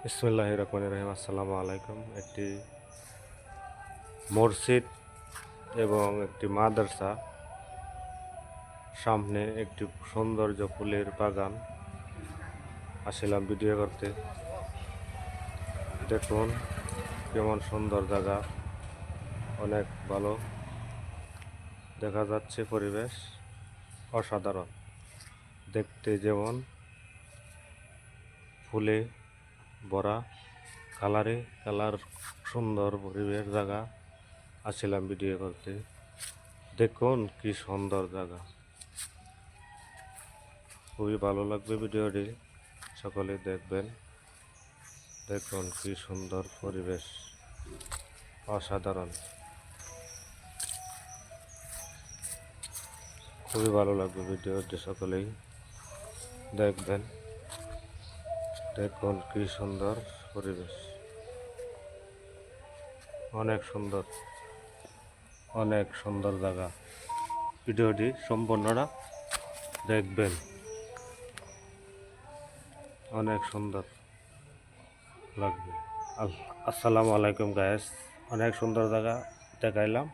বিসমিল্লাহির রহমানির রহিম। আসসালামু আলাইকুম। একটি মসজিদ এবং একটি মাদ্রাসা, সামনে একটি সৌন্দর্য ফুলের বাগান আসলাম ভিডিও করতে। দেখুন কেমন সুন্দর জায়গা, অনেক ভালো দেখা যাচ্ছে, পরিবেশ অসাধারণ দেখতে, যেমন ফুলে ভরা, কালার সুন্দর পরিবেশ জায়গা আসলাম ভিডিও করতে। দেখুন কি সুন্দর জায়গা, খুবই ভালো লাগবে ভিডিওটি, সকলে দেখবেন। দেখুন কি সুন্দর পরিবেশ, অসাধারণ, খুবই ভালো লাগবে ভিডিওটি, সকলেই দেখবেন। দেখুন কি সুন্দর পরিবেশ, অনেক সুন্দর, অনেক সুন্দর জায়গা। ভিডিওটি সম্পূর্ণটা দেখবেন, অনেক সুন্দর লাগবে। আসসালামু আলাইকুম গায়েস, অনেক সুন্দর জায়গা দেখাইলাম।